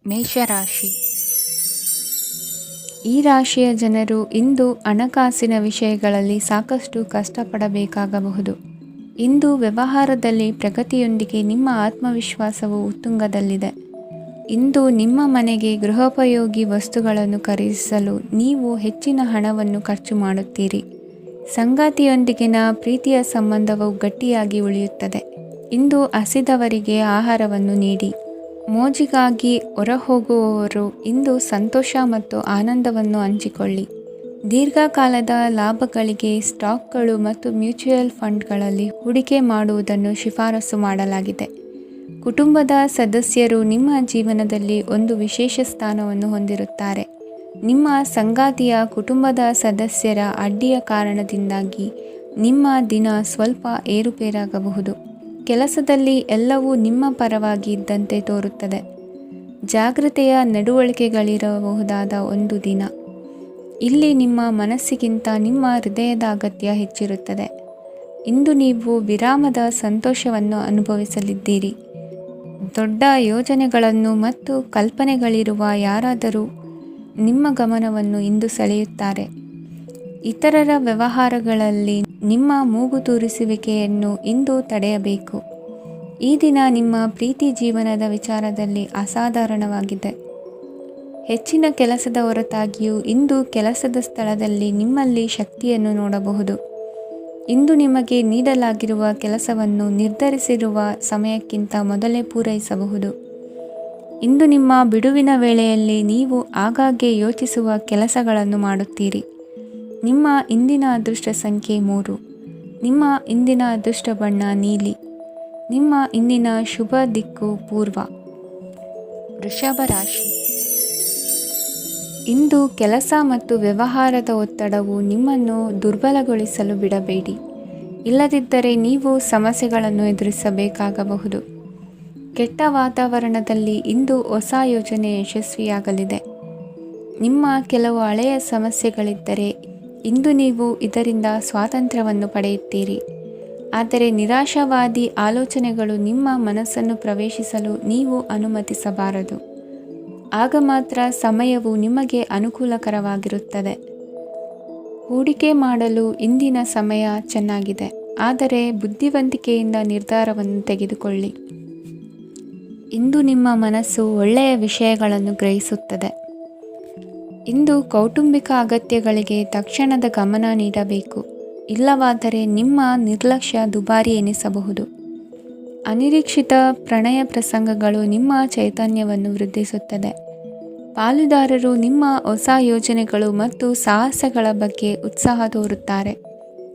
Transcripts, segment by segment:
ಮೇಷರಾಶಿ. ಈ ರಾಶಿಯ ಜನರು ಇಂದು ಹಣಕಾಸಿನ ವಿಷಯಗಳಲ್ಲಿ ಸಾಕಷ್ಟು ಕಷ್ಟಪಡಬೇಕಾಗಬಹುದು. ಇಂದು ವ್ಯವಹಾರದಲ್ಲಿ ಪ್ರಗತಿಯೊಂದಿಗೆ ನಿಮ್ಮ ಆತ್ಮವಿಶ್ವಾಸವು ಉತ್ತುಂಗದಲ್ಲಿದೆ. ಇಂದು ನಿಮ್ಮ ಮನೆಗೆ ಗೃಹೋಪಯೋಗಿ ವಸ್ತುಗಳನ್ನು ಖರೀದಿಸಲು ನೀವು ಹೆಚ್ಚಿನ ಹಣವನ್ನು ಖರ್ಚು ಮಾಡುತ್ತೀರಿ. ಸಂಗಾತಿಯೊಂದಿಗಿನ ಪ್ರೀತಿಯ ಸಂಬಂಧವು ಗಟ್ಟಿಯಾಗಿ ಉಳಿಯುತ್ತದೆ. ಇಂದು ಹಸಿದವರಿಗೆ ಆಹಾರವನ್ನು ನೀಡಿ. ಮೋಜಿಗಾಗಿ ಹೊರಹೋಗುವವರು ಇಂದು ಸಂತೋಷ ಮತ್ತು ಆನಂದವನ್ನು ಹಂಚಿಕೊಳ್ಳಿ. ದೀರ್ಘಕಾಲದ ಲಾಭಗಳಿಗೆ ಸ್ಟಾಕ್ಗಳು ಮತ್ತು ಮ್ಯೂಚುವಲ್ ಫಂಡ್ಗಳಲ್ಲಿ ಹೂಡಿಕೆ ಮಾಡುವುದನ್ನು ಶಿಫಾರಸು ಮಾಡಲಾಗಿದೆ. ಕುಟುಂಬದ ಸದಸ್ಯರು ನಿಮ್ಮ ಜೀವನದಲ್ಲಿ ಒಂದು ವಿಶೇಷ ಸ್ಥಾನವನ್ನು ಹೊಂದಿರುತ್ತಾರೆ. ನಿಮ್ಮ ಸಂಗಾತಿಯ ಕುಟುಂಬದ ಸದಸ್ಯರ ಅಡ್ಡಿಯ ಕಾರಣದಿಂದಾಗಿ ನಿಮ್ಮ ದಿನ ಸ್ವಲ್ಪ ಏರುಪೇರಾಗಬಹುದು. ಕೆಲಸದಲ್ಲಿ ಎಲ್ಲವೂ ನಿಮ್ಮ ಪರವಾಗಿ ಇದ್ದಂತೆ ತೋರುತ್ತದೆ. ಜಾಗೃತೆಯ ನಡವಳಿಕೆಗಳಿರಬಹುದಾದ ಒಂದು ದಿನ. ಇಲ್ಲಿ ನಿಮ್ಮ ಮನಸ್ಸಿಗಿಂತ ನಿಮ್ಮ ಹೃದಯದ ಅಗತ್ಯ ಹೆಚ್ಚಿರುತ್ತದೆ. ಇಂದು ನೀವು ವಿರಾಮದ ಸಂತೋಷವನ್ನು ಅನುಭವಿಸಲಿದ್ದೀರಿ. ದೊಡ್ಡ ಯೋಜನೆಗಳನ್ನು ಮತ್ತು ಕಲ್ಪನೆಗಳಿರುವ ಯಾರಾದರೂ ನಿಮ್ಮ ಗಮನವನ್ನು ಇಂದು ಸೆಳೆಯುತ್ತಾರೆ. ಇತರರ ವ್ಯವಹಾರಗಳಲ್ಲಿ ನಿಮ್ಮ ಮೂಗು ತೂರಿಸುವಿಕೆಯನ್ನು ಇಂದು ತಡೆಯಬೇಕು. ಈ ದಿನ ನಿಮ್ಮ ಪ್ರೀತಿ ಜೀವನದ ವಿಚಾರದಲ್ಲಿ ಅಸಾಧಾರಣವಾಗಿದೆ. ಹೆಚ್ಚಿನ ಕೆಲಸದ ಹೊರತಾಗಿಯೂ ಇಂದು ಕೆಲಸದ ಸ್ಥಳದಲ್ಲಿ ನಿಮ್ಮಲ್ಲಿ ಶಕ್ತಿಯನ್ನು ನೋಡಬಹುದು. ಇಂದು ನಿಮಗೆ ನೀಡಲಾಗಿರುವ ಕೆಲಸವನ್ನು ನಿರ್ಧರಿಸಿರುವ ಸಮಯಕ್ಕಿಂತ ಮೊದಲೇ ಪೂರೈಸಬಹುದು. ಇಂದು ನಿಮ್ಮ ಬಿಡುವಿನ ವೇಳೆಯಲ್ಲಿ ನೀವು ಆಗಾಗ್ಗೆ ಯೋಚಿಸುವ ಕೆಲಸಗಳನ್ನು ಮಾಡುತ್ತೀರಿ. ನಿಮ್ಮ ಇಂದಿನ ಅದೃಷ್ಟ ಸಂಖ್ಯೆ 3. ನಿಮ್ಮ ಇಂದಿನ ಅದೃಷ್ಟ ಬಣ್ಣ ನೀಲಿ. ನಿಮ್ಮ ಇಂದಿನ ಶುಭ ದಿಕ್ಕು ಪೂರ್ವ. ವೃಷಭ ರಾಶಿ. ಇಂದು ಕೆಲಸ ಮತ್ತು ವ್ಯವಹಾರದ ಒತ್ತಡವು ನಿಮ್ಮನ್ನು ದುರ್ಬಲಗೊಳಿಸಲು ಬಿಡಬೇಡಿ. ಇಲ್ಲದಿದ್ದರೆ ನೀವು ಸಮಸ್ಯೆಗಳನ್ನು ಎದುರಿಸಬೇಕಾಗಬಹುದು. ಕೆಟ್ಟ ವಾತಾವರಣದಲ್ಲಿ ಇಂದು ಹೊಸ ಯೋಜನೆ ಯಶಸ್ವಿಯಾಗಲಿದೆ. ನಿಮ್ಮ ಕೆಲವು ಹಳೆಯ ಸಮಸ್ಯೆಗಳಿದ್ದರೆ ಇಂದು ನೀವು ಇದರಿಂದ ಸ್ವಾತಂತ್ರ್ಯವನ್ನು ಪಡೆಯುತ್ತೀರಿ. ಆದರೆ ನಿರಾಶಾವಾದಿ ಆಲೋಚನೆಗಳು ನಿಮ್ಮ ಮನಸ್ಸನ್ನು ಪ್ರವೇಶಿಸಲು ನೀವು ಅನುಮತಿಸಬಾರದು. ಆಗ ಮಾತ್ರ ಸಮಯವು ನಿಮಗೆ ಅನುಕೂಲಕರವಾಗಿರುತ್ತದೆ. ಹೂಡಿಕೆ ಮಾಡಲು ಇಂದಿನ ಸಮಯ ಚೆನ್ನಾಗಿದೆ, ಆದರೆ ಬುದ್ಧಿವಂತಿಕೆಯಿಂದ ನಿರ್ಧಾರವನ್ನು ತೆಗೆದುಕೊಳ್ಳಿ. ಇಂದು ನಿಮ್ಮ ಮನಸ್ಸು ಒಳ್ಳೆಯ ವಿಷಯಗಳನ್ನು ಗ್ರಹಿಸುತ್ತದೆ. ಇಂದು ಕೌಟುಂಬಿಕ ಅಗತ್ಯಗಳಿಗೆ ತಕ್ಷಣದ ಗಮನ ನೀಡಬೇಕು. ಇಲ್ಲವಾದರೆ ನಿಮ್ಮ ನಿರ್ಲಕ್ಷ್ಯ ದುಬಾರಿ ಎನಿಸಬಹುದು. ಅನಿರೀಕ್ಷಿತ ಪ್ರಣಯ ಪ್ರಸಂಗಗಳು ನಿಮ್ಮ ಚೈತನ್ಯವನ್ನು ವೃದ್ಧಿಸುತ್ತದೆ. ಪಾಲುದಾರರು ನಿಮ್ಮ ಹೊಸ ಯೋಜನೆಗಳು ಮತ್ತು ಸಾಹಸಗಳ ಬಗ್ಗೆ ಉತ್ಸಾಹ ತೋರುತ್ತಾರೆ.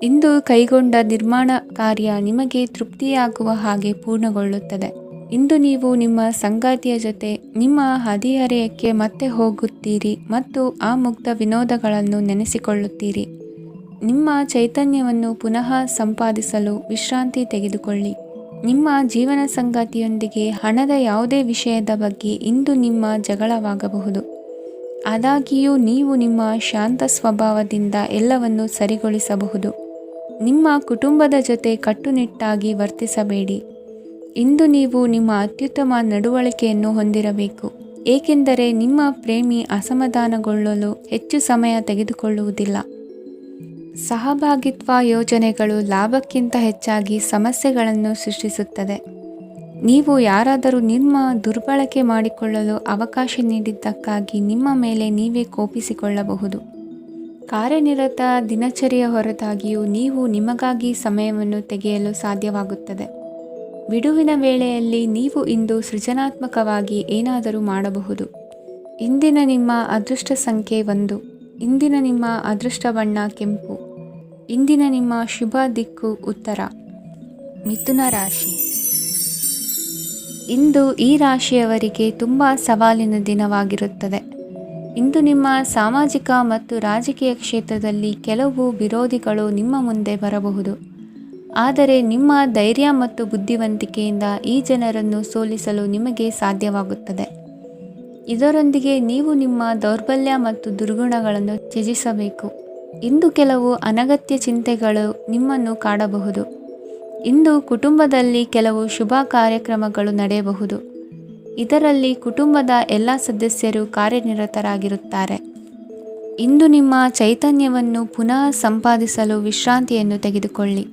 ಇಂದು ಕೈಗೊಂಡ ನಿರ್ಮಾಣ ಕಾರ್ಯ ನಿಮಗೆ ತೃಪ್ತಿಯಾಗುವ ಹಾಗೆ ಪೂರ್ಣಗೊಳ್ಳುತ್ತದೆ. ಇಂದು ನೀವು ನಿಮ್ಮ ಸಂಗಾತಿಯ ಜೊತೆ ನಿಮ್ಮ ಹದಿಹರೆಯಕ್ಕೆ ಮತ್ತೆ ಹೋಗುತ್ತೀರಿ ಮತ್ತು ಆ ಮುಗ್ಧ ವಿನೋದಗಳನ್ನು ನೆನೆಸಿಕೊಳ್ಳುತ್ತೀರಿ. ನಿಮ್ಮ ಚೈತನ್ಯವನ್ನು ಪುನಃ ಸಂಪಾದಿಸಲು ವಿಶ್ರಾಂತಿ ತೆಗೆದುಕೊಳ್ಳಿ. ನಿಮ್ಮ ಜೀವನ ಸಂಗಾತಿಯೊಂದಿಗೆ ಹಣದ ಯಾವುದೇ ವಿಷಯದ ಬಗ್ಗೆ ಇಂದು ನಿಮ್ಮ ಜಗಳವಾಗಬಹುದು. ಆದಾಗ್ಯೂ ನೀವು ನಿಮ್ಮ ಶಾಂತ ಸ್ವಭಾವದಿಂದ ಎಲ್ಲವನ್ನು ಸರಿಗೊಳಿಸಬಹುದು. ನಿಮ್ಮ ಕುಟುಂಬದ ಜೊತೆ ಕಟ್ಟುನಿಟ್ಟಾಗಿ ವರ್ತಿಸಬೇಡಿ. ಇಂದು ನೀವು ನಿಮ್ಮ ಅತ್ಯುತ್ತಮ ನಡವಳಿಕೆಯನ್ನು ಹೊಂದಿರಬೇಕು, ಏಕೆಂದರೆ ನಿಮ್ಮ ಪ್ರೇಮಿ ಅಸಮಾಧಾನಗೊಳ್ಳಲು ಹೆಚ್ಚು ಸಮಯ ತೆಗೆದುಕೊಳ್ಳುವುದಿಲ್ಲ. ಸಹಭಾಗಿತ್ವ ಯೋಜನೆಗಳು ಲಾಭಕ್ಕಿಂತ ಹೆಚ್ಚಾಗಿ ಸಮಸ್ಯೆಗಳನ್ನು ಸೃಷ್ಟಿಸುತ್ತದೆ. ನೀವು ಯಾರಾದರೂ ನಿಮ್ಮ ದುರ್ಬಳಕೆ ಮಾಡಿಕೊಳ್ಳಲು ಅವಕಾಶ ನೀಡಿದ್ದಕ್ಕಾಗಿ ನಿಮ್ಮ ಮೇಲೆ ನೀವೇ ಕೋಪಿಸಿಕೊಳ್ಳಬಹುದು. ಕಾರ್ಯನಿರತ ದಿನಚರಿಯ ಹೊರತಾಗಿಯೂ ನೀವು ನಿಮಗಾಗಿ ಸಮಯವನ್ನು ತೆಗೆಯಲು ಸಾಧ್ಯವಾಗುತ್ತದೆ. ಬಿಡುವಿನ ವೇಳೆಯಲ್ಲಿ ನೀವು ಇಂದು ಸೃಜನಾತ್ಮಕವಾಗಿ ಏನಾದರೂ ಮಾಡಬಹುದು. ಇಂದಿನ ನಿಮ್ಮ ಅದೃಷ್ಟ ಸಂಖ್ಯೆ 1. ಇಂದಿನ ನಿಮ್ಮ ಅದೃಷ್ಟ ಬಣ್ಣ ಕೆಂಪು. ಇಂದಿನ ನಿಮ್ಮ ಶುಭ ದಿಕ್ಕು ಉತ್ತರ. ಮಿಥುನ ರಾಶಿ. ಇಂದು ಈ ರಾಶಿಯವರಿಗೆ ತುಂಬ ಸವಾಲಿನ ದಿನವಾಗಿರುತ್ತದೆ. ಇಂದು ನಿಮ್ಮ ಸಾಮಾಜಿಕ ಮತ್ತು ರಾಜಕೀಯ ಕ್ಷೇತ್ರದಲ್ಲಿ ಕೆಲವು ವಿರೋಧಿಗಳು ನಿಮ್ಮ ಮುಂದೆ ಬರಬಹುದು. ಆದರೆ ನಿಮ್ಮ ಧೈರ್ಯ ಮತ್ತು ಬುದ್ಧಿವಂತಿಕೆಯಿಂದ ಈ ಜನರನ್ನು ಸೋಲಿಸಲು ನಿಮಗೆ ಸಾಧ್ಯವಾಗುತ್ತದೆ. ಇದರೊಂದಿಗೆ ನೀವು ನಿಮ್ಮ ದೌರ್ಬಲ್ಯ ಮತ್ತು ದುರ್ಗುಣಗಳನ್ನು ತ್ಯಜಿಸಬೇಕು. ಇಂದು ಕೆಲವು ಅನಗತ್ಯ ಚಿಂತೆಗಳು ನಿಮ್ಮನ್ನು ಕಾಡಬಹುದು. ಇಂದು ಕುಟುಂಬದಲ್ಲಿ ಕೆಲವು ಶುಭ ಕಾರ್ಯಕ್ರಮಗಳು ನಡೆಯಬಹುದು. ಇದರಲ್ಲಿ ಕುಟುಂಬದ ಎಲ್ಲ ಸದಸ್ಯರು ಕಾರ್ಯನಿರತರಾಗಿರುತ್ತಾರೆ. ಇಂದು ನಿಮ್ಮ ಚೈತನ್ಯವನ್ನು ಪುನಃ ಸಂಪಾದಿಸಲು ವಿಶ್ರಾಂತಿಯನ್ನು ತೆಗೆದುಕೊಳ್ಳಿ.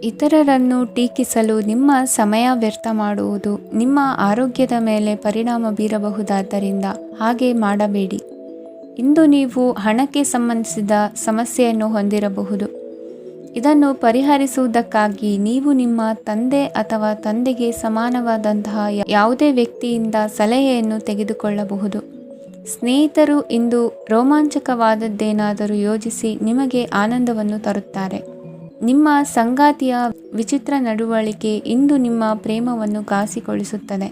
ಇತರರನ್ನು ಟೀಕಿಸಲು ನಿಮ್ಮ ಸಮಯ ವ್ಯರ್ಥ ಮಾಡುವುದು ನಿಮ್ಮ ಆರೋಗ್ಯದ ಮೇಲೆ ಪರಿಣಾಮ ಬೀರಬಹುದಾದ್ದರಿಂದ ಹಾಗೆ ಮಾಡಬೇಡಿ. ಇಂದು ನೀವು ಹಣಕ್ಕೆ ಸಂಬಂಧಿಸಿದ ಸಮಸ್ಯೆಯನ್ನು ಹೊಂದಿರಬಹುದು. ಇದನ್ನು ಪರಿಹರಿಸುವುದಕ್ಕಾಗಿ ನೀವು ನಿಮ್ಮ ತಂದೆ ಅಥವಾ ತಂದೆಗೆ ಸಮಾನವಾದಂತಹ ಯಾವುದೇ ವ್ಯಕ್ತಿಯಿಂದ ಸಲಹೆಯನ್ನು ತೆಗೆದುಕೊಳ್ಳಬಹುದು. ಸ್ನೇಹಿತರು ಇಂದು ರೋಮಾಂಚಕವಾದದ್ದೇನಾದರೂ ಯೋಜಿಸಿ ನಿಮಗೆ ಆನಂದವನ್ನು ತರುತ್ತಾರೆ. ನಿಮ್ಮ ಸಂಗಾತಿಯ ವಿಚಿತ್ರ ನಡವಳಿಕೆ ಇಂದು ನಿಮ್ಮ ಪ್ರೇಮವನ್ನು ಘಾಸಿಗೊಳಿಸುತ್ತದೆ.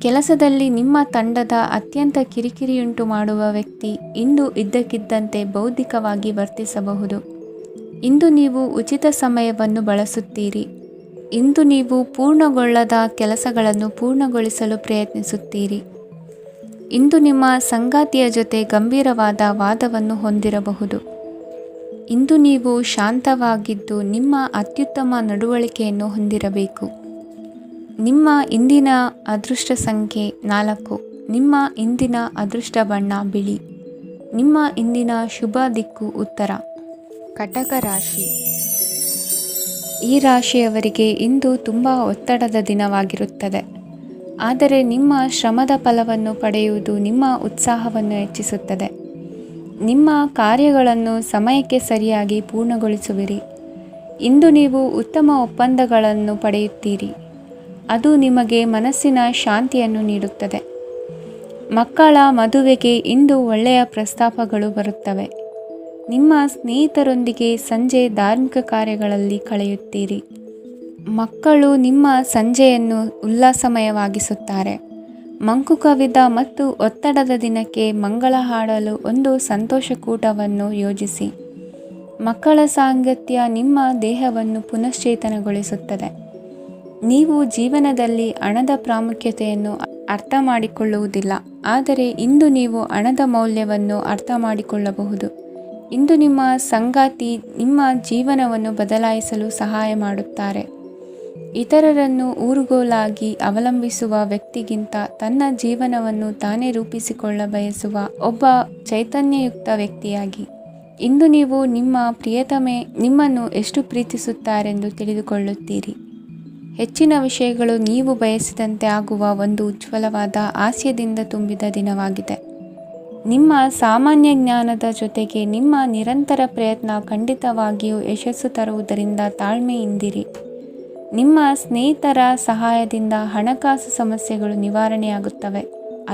ಕೆಲಸದಲ್ಲಿ ನಿಮ್ಮ ತಂಡದ ಅತ್ಯಂತ ಕಿರಿಕಿರಿಯುಂಟು ಮಾಡುವ ವ್ಯಕ್ತಿ ಇಂದು ಇದ್ದಕ್ಕಿದ್ದಂತೆ ಬೌದ್ಧಿಕವಾಗಿ ವರ್ತಿಸಬಹುದು. ಇಂದು ನೀವು ಉಚಿತ ಸಮಯವನ್ನು ಬಳಸುತ್ತೀರಿ. ಇಂದು ನೀವು ಪೂರ್ಣಗೊಳ್ಳದ ಕೆಲಸಗಳನ್ನು ಪೂರ್ಣಗೊಳಿಸಲು ಪ್ರಯತ್ನಿಸುತ್ತೀರಿ. ಇಂದು ನಿಮ್ಮ ಸಂಗಾತಿಯ ಜೊತೆ ಗಂಭೀರವಾದ ವಾದವನ್ನು ಹೊಂದಿರಬಹುದು. ಇಂದು ನೀವು ಶಾಂತವಾಗಿದ್ದು ನಿಮ್ಮ ಅತ್ಯುತ್ತಮ ನಡವಳಿಕೆಯನ್ನು ಹೊಂದಿರಬೇಕು. ನಿಮ್ಮ ಇಂದಿನ ಅದೃಷ್ಟ ಸಂಖ್ಯೆ 4. ನಿಮ್ಮ ಇಂದಿನ ಅದೃಷ್ಟ ಬಣ್ಣ ಬಿಳಿ. ನಿಮ್ಮ ಇಂದಿನ ಶುಭ ದಿಕ್ಕು ಉತ್ತರ. ಕಟಕ ರಾಶಿ. ಈ ರಾಶಿಯವರಿಗೆ ಇಂದು ತುಂಬ ಒತ್ತಡದ ದಿನವಾಗಿರುತ್ತದೆ. ಆದರೆ ನಿಮ್ಮ ಶ್ರಮದ ಫಲವನ್ನು ಪಡೆಯುವುದು ನಿಮ್ಮ ಉತ್ಸಾಹವನ್ನು ಹೆಚ್ಚಿಸುತ್ತದೆ. ನಿಮ್ಮ ಕಾರ್ಯಗಳನ್ನು ಸಮಯಕ್ಕೆ ಸರಿಯಾಗಿ ಪೂರ್ಣಗೊಳಿಸುವಿರಿ. ಇಂದು ನೀವು ಉತ್ತಮ ಒಪ್ಪಂದಗಳನ್ನು ಪಡೆಯುತ್ತೀರಿ. ಅದು ನಿಮಗೆ ಮನಸ್ಸಿನ ಶಾಂತಿಯನ್ನು ನೀಡುತ್ತದೆ. ಮಕ್ಕಳ ಮದುವೆಗೆ ಇಂದು ಒಳ್ಳೆಯ ಪ್ರಸ್ತಾಪಗಳು ಬರುತ್ತವೆ. ನಿಮ್ಮ ಸ್ನೇಹಿತರೊಂದಿಗೆ ಸಂಜೆ ಧಾರ್ಮಿಕ ಕಾರ್ಯಗಳಲ್ಲಿ ಕಳೆಯುತ್ತೀರಿ. ಮಕ್ಕಳು ನಿಮ್ಮ ಸಂಜೆಯನ್ನು ಉಲ್ಲಾಸಮಯವಾಗಿಸುತ್ತಾರೆ. ಮಂಕು ಕವಿದ ಮತ್ತು ಒತ್ತಡದ ದಿನಕ್ಕೆ ಮಂಗಳ ಹಾಡಲು ಒಂದು ಸಂತೋಷಕೂಟವನ್ನು ಯೋಜಿಸಿ. ಮಕ್ಕಳ ಸಾಂಗತ್ಯ ನಿಮ್ಮ ದೇಹವನ್ನು ಪುನಶ್ಚೇತನಗೊಳಿಸುತ್ತದೆ. ನೀವು ಜೀವನದಲ್ಲಿ ಹಣದ ಪ್ರಾಮುಖ್ಯತೆಯನ್ನು ಅರ್ಥ ಮಾಡಿಕೊಳ್ಳುವುದಿಲ್ಲ, ಆದರೆ ಇಂದು ನೀವು ಹಣದ ಮೌಲ್ಯವನ್ನು ಅರ್ಥ ಮಾಡಿಕೊಳ್ಳಬಹುದು. ಇಂದು ನಿಮ್ಮ ಸಂಗಾತಿ ನಿಮ್ಮ ಜೀವನವನ್ನು ಬದಲಾಯಿಸಲು ಸಹಾಯ ಮಾಡುತ್ತಾರೆ. ಇತರರನ್ನು ಊರುಗೋಲಾಗಿ ಅವಲಂಬಿಸುವ ವ್ಯಕ್ತಿಗಿಂತ ತನ್ನ ಜೀವನವನ್ನು ತಾನೇ ರೂಪಿಸಿಕೊಳ್ಳ ಬಯಸುವ ಒಬ್ಬ ಚೈತನ್ಯಯುಕ್ತ ವ್ಯಕ್ತಿಯಾಗಿ. ಇಂದು ನೀವು ನಿಮ್ಮ ಪ್ರಿಯತಮೆ ನಿಮ್ಮನ್ನು ಎಷ್ಟು ಪ್ರೀತಿಸುತ್ತಾರೆಂದು ತಿಳಿದುಕೊಳ್ಳುತ್ತೀರಿ. ಹೆಚ್ಚಿನ ವಿಷಯಗಳು ನೀವು ಬಯಸಿದಂತೆ ಆಗುವ ಒಂದು ಉಜ್ವಲವಾದ ಹಾಸ್ಯದಿಂದ ತುಂಬಿದ ದಿನವಾಗಿದೆ. ನಿಮ್ಮ ಸಾಮಾನ್ಯ ಜ್ಞಾನದ ಜೊತೆಗೆ ನಿಮ್ಮ ನಿರಂತರ ಪ್ರಯತ್ನ ಖಂಡಿತವಾಗಿಯೂ ಯಶಸ್ಸು ತರುವುದರಿಂದ ತಾಳ್ಮೆಯಿಂದಿರಿ. ನಿಮ್ಮ ಸ್ನೇಹಿತರ ಸಹಾಯದಿಂದ ಹಣಕಾಸು ಸಮಸ್ಯೆಗಳು ನಿವಾರಣೆಯಾಗುತ್ತವೆ.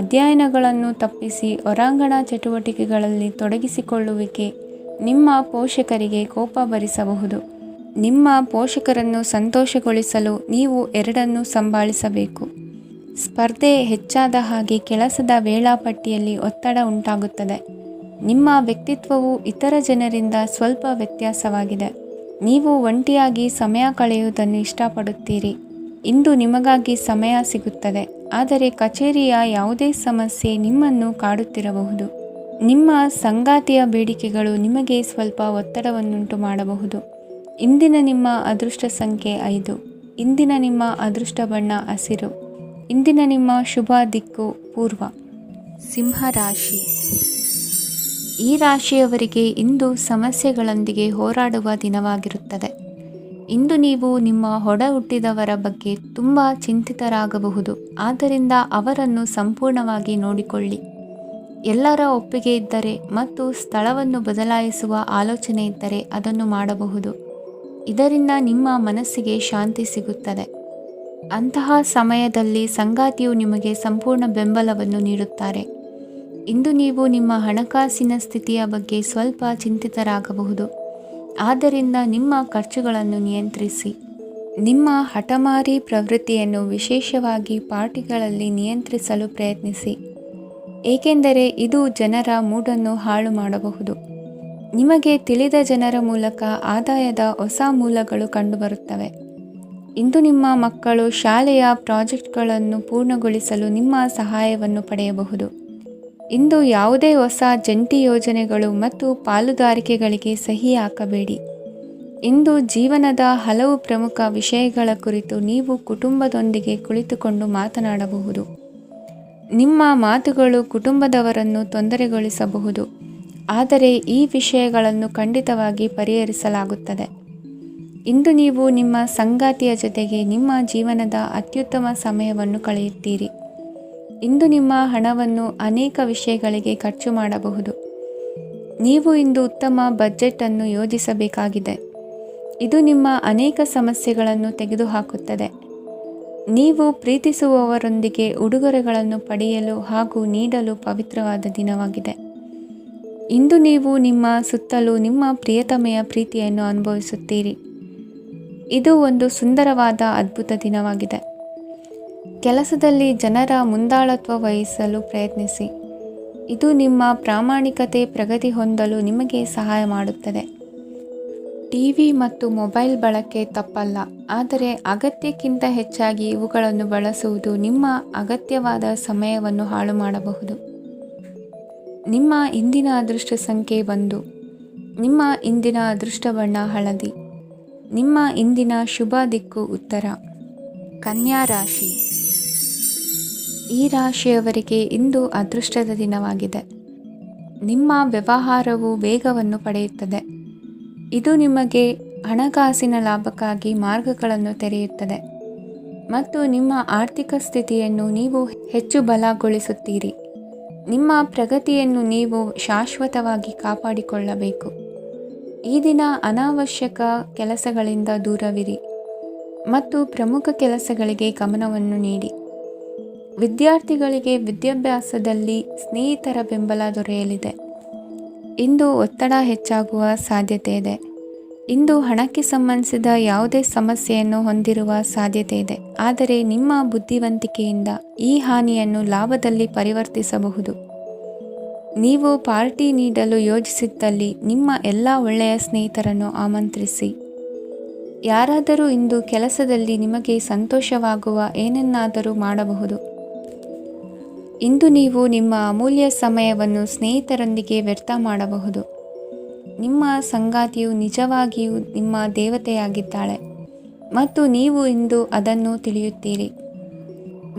ಅಧ್ಯಯನಗಳನ್ನು ತಪ್ಪಿಸಿ ಹೊರಾಂಗಣ ಚಟುವಟಿಕೆಗಳಲ್ಲಿ ತೊಡಗಿಸಿಕೊಳ್ಳುವಿಕೆ ನಿಮ್ಮ ಪೋಷಕರಿಗೆ ಕೋಪ ಭರಿಸಬಹುದು. ನಿಮ್ಮ ಪೋಷಕರನ್ನು ಸಂತೋಷಗೊಳಿಸಲು ನೀವು ಎರಡನ್ನೂ ಸಂಭಾಳಿಸಬೇಕು. ಸ್ಪರ್ಧೆ ಹೆಚ್ಚಾದ ಹಾಗೆ ಕೆಲಸದ ವೇಳಾಪಟ್ಟಿಯಲ್ಲಿ ಒತ್ತಡ ಉಂಟಾಗುತ್ತದೆ. ನಿಮ್ಮ ವ್ಯಕ್ತಿತ್ವವು ಇತರ ಜನರಿಂದ ಸ್ವಲ್ಪ ವ್ಯತ್ಯಾಸವಾಗಿದೆ. ನೀವು ಒಂಟಿಯಾಗಿ ಸಮಯ ಕಳೆಯುವುದನ್ನು ಇಷ್ಟಪಡುತ್ತೀರಿ. ಇಂದು ನಿಮಗಾಗಿ ಸಮಯ ಸಿಗುತ್ತದೆ, ಆದರೆ ಕಚೇರಿಯ ಯಾವುದೇ ಸಮಸ್ಯೆ ನಿಮ್ಮನ್ನು ಕಾಡುತ್ತಿರಬಹುದು. ನಿಮ್ಮ ಸಂಗಾತಿಯ ಬೇಡಿಕೆಗಳು ನಿಮಗೆ ಸ್ವಲ್ಪ ಒತ್ತಡವನ್ನುಂಟು ಮಾಡಬಹುದು. ಇಂದಿನ ನಿಮ್ಮ ಅದೃಷ್ಟ ಸಂಖ್ಯೆ 5. ಇಂದಿನ ನಿಮ್ಮ ಅದೃಷ್ಟ ಬಣ್ಣ ಹಸಿರು. ಇಂದಿನ ನಿಮ್ಮ ಶುಭ ದಿಕ್ಕು ಪೂರ್ವ. ಸಿಂಹ ರಾಶಿ. ಈ ರಾಶಿಯವರಿಗೆ ಇಂದು ಸಮಸ್ಯೆಗಳೊಂದಿಗೆ ಹೋರಾಡುವ ದಿನವಾಗಿರುತ್ತದೆ. ಇಂದು ನೀವು ನಿಮ್ಮ ಒಡ ಹುಟ್ಟಿದವರ ಬಗ್ಗೆ ತುಂಬ ಚಿಂತಿತರಾಗಬಹುದು. ಆದ್ದರಿಂದ ಅವರನ್ನು ಸಂಪೂರ್ಣವಾಗಿ ನೋಡಿಕೊಳ್ಳಿ. ಎಲ್ಲರ ಒಪ್ಪಿಗೆ ಇದ್ದರೆ ಮತ್ತು ಸ್ಥಳವನ್ನು ಬದಲಾಯಿಸುವ ಆಲೋಚನೆ ಇದ್ದರೆ ಅದನ್ನು ಮಾಡಬಹುದು. ಇದರಿಂದ ನಿಮ್ಮ ಮನಸ್ಸಿಗೆ ಶಾಂತಿ ಸಿಗುತ್ತದೆ. ಅಂತಹ ಸಮಯದಲ್ಲಿ ಸಂಗಾತಿಯು ನಿಮಗೆ ಸಂಪೂರ್ಣ ಬೆಂಬಲವನ್ನು ನೀಡುತ್ತಾರೆ. ಇಂದು ನೀವು ನಿಮ್ಮ ಹಣಕಾಸಿನ ಸ್ಥಿತಿಯ ಬಗ್ಗೆ ಸ್ವಲ್ಪ ಚಿಂತಿತರಾಗಬಹುದು. ಆದ್ದರಿಂದ ನಿಮ್ಮ ಖರ್ಚುಗಳನ್ನು ನಿಯಂತ್ರಿಸಿ. ನಿಮ್ಮ ಹಠಮಾರಿ ಪ್ರವೃತ್ತಿಯನ್ನು ವಿಶೇಷವಾಗಿ ಪಾರ್ಟಿಗಳಲ್ಲಿ ನಿಯಂತ್ರಿಸಲು ಪ್ರಯತ್ನಿಸಿ, ಏಕೆಂದರೆ ಇದು ಜನರ ಮೂಡನ್ನು ಹಾಳು ಮಾಡಬಹುದು. ನಿಮಗೆ ತಿಳಿದ ಜನರ ಮೂಲಕ ಆದಾಯದ ಹೊಸ ಮೂಲಗಳು ಕಂಡುಬರುತ್ತವೆ. ಇಂದು ನಿಮ್ಮ ಮಕ್ಕಳು ಶಾಲೆಯ ಪ್ರಾಜೆಕ್ಟ್ಗಳನ್ನು ಪೂರ್ಣಗೊಳಿಸಲು ನಿಮ್ಮ ಸಹಾಯವನ್ನು ಪಡೆಯಬಹುದು. ಇಂದು ಯಾವುದೇ ಹೊಸ ಜಂಟಿ ಯೋಜನೆಗಳು ಮತ್ತು ಪಾಲುದಾರಿಕೆಗಳಿಗೆ ಸಹಿ ಹಾಕಬೇಡಿ. ಇಂದು ಜೀವನದ ಹಲವು ಪ್ರಮುಖ ವಿಷಯಗಳ ಕುರಿತು ನೀವು ಕುಟುಂಬದೊಂದಿಗೆ ಕುಳಿತುಕೊಂಡು ಮಾತನಾಡಬಹುದು. ನಿಮ್ಮ ಮಾತುಗಳು ಕುಟುಂಬದವರನ್ನು ತೊಂದರೆಗೊಳಿಸಬಹುದು, ಆದರೆ ಈ ವಿಷಯಗಳನ್ನು ಖಂಡಿತವಾಗಿ ಪರಿಹರಿಸಲಾಗುತ್ತದೆ. ಇಂದು ನೀವು ನಿಮ್ಮ ಸಂಗಾತಿಯ ಜೊತೆಗೆ ನಿಮ್ಮ ಜೀವನದ ಅತ್ಯುತ್ತಮ ಸಮಯವನ್ನು ಕಳೆಯುತ್ತೀರಿ. ಇಂದು ನಿಮ್ಮ ಹಣವನ್ನು ಅನೇಕ ವಿಷಯಗಳಿಗೆ ಖರ್ಚು ಮಾಡಬಹುದು. ನೀವು ಇಂದು ಉತ್ತಮ ಬಜೆಟ್ ಅನ್ನು ಯೋಜಿಸಬೇಕಾಗಿದೆ. ಇದು ನಿಮ್ಮ ಅನೇಕ ಸಮಸ್ಯೆಗಳನ್ನು ತೆಗೆದುಹಾಕುತ್ತದೆ. ನೀವು ಪ್ರೀತಿಸುವವರೊಂದಿಗೆ ಉಡುಗೊರೆಗಳನ್ನು ಪಡೆಯಲು ಹಾಗೂ ನೀಡಲು ಪವಿತ್ರವಾದ ದಿನವಾಗಿದೆ. ಇಂದು ನೀವು ನಿಮ್ಮ ಸುತ್ತಲೂ ನಿಮ್ಮ ಪ್ರಿಯತಮೆಯ ಪ್ರೀತಿಯನ್ನು ಅನುಭವಿಸುತ್ತೀರಿ. ಇದು ಒಂದು ಸುಂದರವಾದ ಅದ್ಭುತ ದಿನವಾಗಿದೆ. ಕೆಲಸದಲ್ಲಿ ಜನರ ಮುಂದಾಳತ್ವ ವಹಿಸಲು ಪ್ರಯತ್ನಿಸಿ. ಇದು ನಿಮ್ಮ ಪ್ರಾಮಾಣಿಕತೆ ಪ್ರಗತಿ ಹೊಂದಲು ನಿಮಗೆ ಸಹಾಯ ಮಾಡುತ್ತದೆ. ಟಿವಿ ಮತ್ತು ಮೊಬೈಲ್ ಬಳಕೆ ತಪ್ಪಲ್ಲ, ಆದರೆ ಅಗತ್ಯಕ್ಕಿಂತ ಹೆಚ್ಚಾಗಿ ಇವುಗಳನ್ನು ಬಳಸುವುದು ನಿಮ್ಮ ಅಗತ್ಯವಾದ ಸಮಯವನ್ನು ಹಾಳು ಮಾಡಬಹುದು. ನಿಮ್ಮ ಇಂದಿನ ಅದೃಷ್ಟ ಸಂಖ್ಯೆ 1. ನಿಮ್ಮ ಇಂದಿನ ಅದೃಷ್ಟ ಬಣ್ಣ ಹಳದಿ. ನಿಮ್ಮ ಇಂದಿನ ಶುಭ ದಿಕ್ಕು ಉತ್ತರ. ಕನ್ಯಾ ರಾಶಿ. ಈ ರಾಶಿಯವರಿಗೆ ಇಂದು ಅದೃಷ್ಟದ ದಿನವಾಗಿದೆ. ನಿಮ್ಮ ವ್ಯವಹಾರವು ವೇಗವನ್ನು ಪಡೆಯುತ್ತದೆ. ಇದು ನಿಮಗೆ ಹಣಕಾಸಿನ ಲಾಭಕ್ಕಾಗಿ ಮಾರ್ಗಗಳನ್ನು ತೆರೆಯುತ್ತದೆ ಮತ್ತು ನಿಮ್ಮ ಆರ್ಥಿಕ ಸ್ಥಿತಿಯನ್ನು ನೀವು ಹೆಚ್ಚು ಬಲಗೊಳಿಸುತ್ತೀರಿ. ನಿಮ್ಮ ಪ್ರಗತಿಯನ್ನು ನೀವು ಶಾಶ್ವತವಾಗಿ ಕಾಪಾಡಿಕೊಳ್ಳಬೇಕು. ಈ ದಿನ ಅನಾವಶ್ಯಕ ಕೆಲಸಗಳಿಂದ ದೂರವಿರಿ ಮತ್ತು ಪ್ರಮುಖ ಕೆಲಸಗಳಿಗೆ ಗಮನವನ್ನು ನೀಡಿ. ವಿದ್ಯಾರ್ಥಿಗಳಿಗೆ ವಿದ್ಯಾಭ್ಯಾಸದಲ್ಲಿ ಸ್ನೇಹಿತರ ಬೆಂಬಲ ದೊರೆಯಲಿದೆ. ಇಂದು ಒತ್ತಡ ಹೆಚ್ಚಾಗುವ ಸಾಧ್ಯತೆ ಇದೆ. ಇಂದು ಹಣಕ್ಕೆ ಸಂಬಂಧಿಸಿದ ಯಾವುದೇ ಸಮಸ್ಯೆಯನ್ನು ಹೊಂದಿರುವ ಸಾಧ್ಯತೆ ಇದೆ, ಆದರೆ ನಿಮ್ಮ ಬುದ್ಧಿವಂತಿಕೆಯಿಂದ ಈ ಹಾನಿಯನ್ನು ಲಾಭದಲ್ಲಿ ಪರಿವರ್ತಿಸಬಹುದು. ನೀವು ಪಾರ್ಟಿ ನೀಡಲು ಯೋಜಿಸಿದ್ದಲ್ಲಿ ನಿಮ್ಮ ಎಲ್ಲ ಒಳ್ಳೆಯ ಸ್ನೇಹಿತರನ್ನು ಆಮಂತ್ರಿಸಿ. ಯಾರಾದರೂ ಇಂದು ಕೆಲಸದಲ್ಲಿ ನಿಮಗೆ ಸಂತೋಷವಾಗುವ ಏನನ್ನಾದರೂ ಮಾಡಬಹುದು. ಇಂದು ನೀವು ನಿಮ್ಮ ಅಮೂಲ್ಯ ಸಮಯವನ್ನು ಸ್ನೇಹಿತರೊಂದಿಗೆ ವ್ಯರ್ಥ ಮಾಡಬಹುದು. ನಿಮ್ಮ ಸಂಗಾತಿಯು ನಿಜವಾಗಿಯೂ ನಿಮ್ಮ ದೇವತೆಯಾಗಿದ್ದಾಳೆ ಮತ್ತು ನೀವು ಇಂದು ಅದನ್ನು ತಿಳಿಯುತ್ತೀರಿ.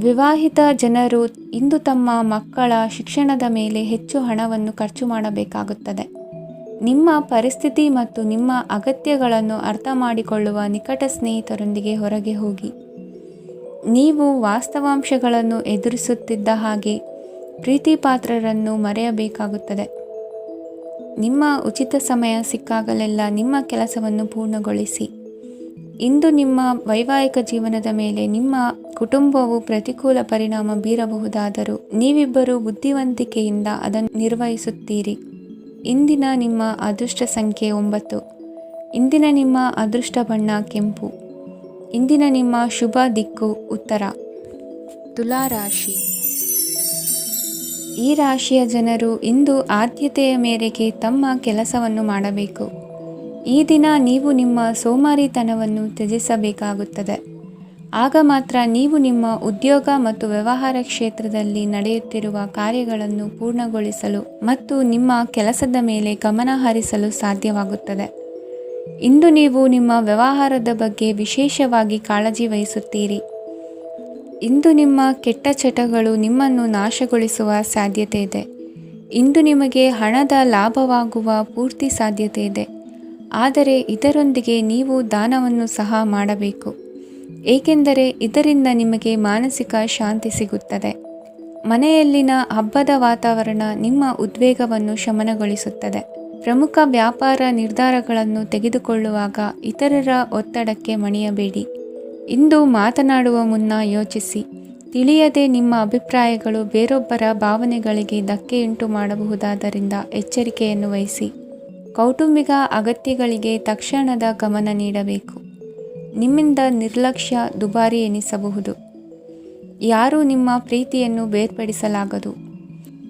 ವಿವಾಹಿತ ಜನರು ಇಂದು ತಮ್ಮ ಮಕ್ಕಳ ಶಿಕ್ಷಣದ ಮೇಲೆ ಹೆಚ್ಚು ಹಣವನ್ನು ಖರ್ಚು ಮಾಡಬೇಕಾಗುತ್ತದೆ. ನಿಮ್ಮ ಪರಿಸ್ಥಿತಿ ಮತ್ತು ನಿಮ್ಮ ಅಗತ್ಯಗಳನ್ನು ಅರ್ಥ ಮಾಡಿಕೊಳ್ಳುವ ನಿಕಟ ಸ್ನೇಹಿತರೊಂದಿಗೆ ಹೊರಗೆ ಹೋಗಿ. ನೀವು ವಾಸ್ತವಾಂಶಗಳನ್ನು ಎದುರಿಸುತ್ತಿದ್ದ ಹಾಗೆ ಪ್ರೀತಿಪಾತ್ರರನ್ನು ಮರೆಯಬೇಕಾಗುತ್ತದೆ. ನಿಮ್ಮ ಉಚಿತ ಸಮಯ ಸಿಕ್ಕಾಗಲೆಲ್ಲ ನಿಮ್ಮ ಕೆಲಸವನ್ನು ಪೂರ್ಣಗೊಳಿಸಿ. ಇಂದು ನಿಮ್ಮ ವೈವಾಹಿಕ ಜೀವನದ ಮೇಲೆ ನಿಮ್ಮ ಕುಟುಂಬವು ಪ್ರತಿಕೂಲ ಪರಿಣಾಮ ಬೀರಬಹುದಾದರೂ ನೀವಿಬ್ಬರು ಬುದ್ಧಿವಂತಿಕೆಯಿಂದ ಅದನ್ನು ನಿರ್ವಹಿಸುತ್ತೀರಿ. ಇಂದಿನ ನಿಮ್ಮ ಅದೃಷ್ಟ ಸಂಖ್ಯೆ 9. ಇಂದಿನ ನಿಮ್ಮ ಅದೃಷ್ಟ ಬಣ್ಣ ಕೆಂಪು. ಇಂದಿನ ನಿಮ್ಮ ಶುಭ ದಿಕ್ಕು ಉತ್ತರ. ತುಲಾ ರಾಶಿ. ಈ ರಾಶಿಯ ಜನರು ಇಂದು ಆದ್ಯತೆಯ ಮೇರೆಗೆ ತಮ್ಮ ಕೆಲಸವನ್ನು ಮಾಡಬೇಕು. ಈ ದಿನ ನೀವು ನಿಮ್ಮ ಸೋಮಾರಿತನವನ್ನು ತ್ಯಜಿಸಬೇಕಾಗುತ್ತದೆ. ಆಗ ಮಾತ್ರ ನೀವು ನಿಮ್ಮ ಉದ್ಯೋಗ ಮತ್ತು ವ್ಯವಹಾರ ಕ್ಷೇತ್ರದಲ್ಲಿ ನಡೆಯುತ್ತಿರುವ ಕಾರ್ಯಗಳನ್ನು ಪೂರ್ಣಗೊಳಿಸಲು ಮತ್ತು ನಿಮ್ಮ ಕೆಲಸದ ಮೇಲೆ ಗಮನ ಹರಿಸಲು ಸಾಧ್ಯವಾಗುತ್ತದೆ. ಇಂದು ನೀವು ನಿಮ್ಮ ವ್ಯವಹಾರದ ಬಗ್ಗೆ ವಿಶೇಷವಾಗಿ ಕಾಳಜಿ ವಹಿಸುತ್ತೀರಿ. ಇಂದು ನಿಮ್ಮ ಕೆಟ್ಟ ಚಟಗಳು ನಿಮ್ಮನ್ನು ನಾಶಗೊಳಿಸುವ ಸಾಧ್ಯತೆ ಇದೆ. ಇಂದು ನಿಮಗೆ ಹಣದ ಲಾಭವಾಗುವ ಪೂರ್ತಿ ಸಾಧ್ಯತೆ ಇದೆ, ಆದರೆ ಇದರೊಂದಿಗೆ ನೀವು ದಾನವನ್ನು ಸಹ ಮಾಡಬೇಕು, ಏಕೆಂದರೆ ಇದರಿಂದ ನಿಮಗೆ ಮಾನಸಿಕ ಶಾಂತಿ ಸಿಗುತ್ತದೆ. ಮನೆಯಲ್ಲಿನ ಹಬ್ಬದ ವಾತಾವರಣ ನಿಮ್ಮ ಉದ್ವೇಗವನ್ನು ಶಮನಗೊಳಿಸುತ್ತದೆ. ಪ್ರಮುಖ ವ್ಯಾಪಾರ ನಿರ್ಧಾರಗಳನ್ನು ತೆಗೆದುಕೊಳ್ಳುವಾಗ ಇತರರ ಒತ್ತಡಕ್ಕೆ ಮಣಿಯಬೇಡಿ. ಇಂದು ಮಾತನಾಡುವ ಮುನ್ನ ಯೋಚಿಸಿ. ತಿಳಿಯದೆ ನಿಮ್ಮ ಅಭಿಪ್ರಾಯಗಳು ಬೇರೊಬ್ಬರ ಭಾವನೆಗಳಿಗೆ ಧಕ್ಕೆಯುಂಟು ಮಾಡಬಹುದಾದ್ದರಿಂದ ಎಚ್ಚರಿಕೆಯನ್ನು ವಹಿಸಿ. ಕೌಟುಂಬಿಕ ಅಗತ್ಯಗಳಿಗೆ ತಕ್ಷಣದ ಗಮನ ನೀಡಬೇಕು. ನಿಮ್ಮಿಂದ ನಿರ್ಲಕ್ಷ್ಯ ದುಬಾರಿ ಎನಿಸಬಹುದು. ಯಾರೂ ನಿಮ್ಮ ಪ್ರೀತಿಯನ್ನು ಬೇರ್ಪಡಿಸಲಾಗದು.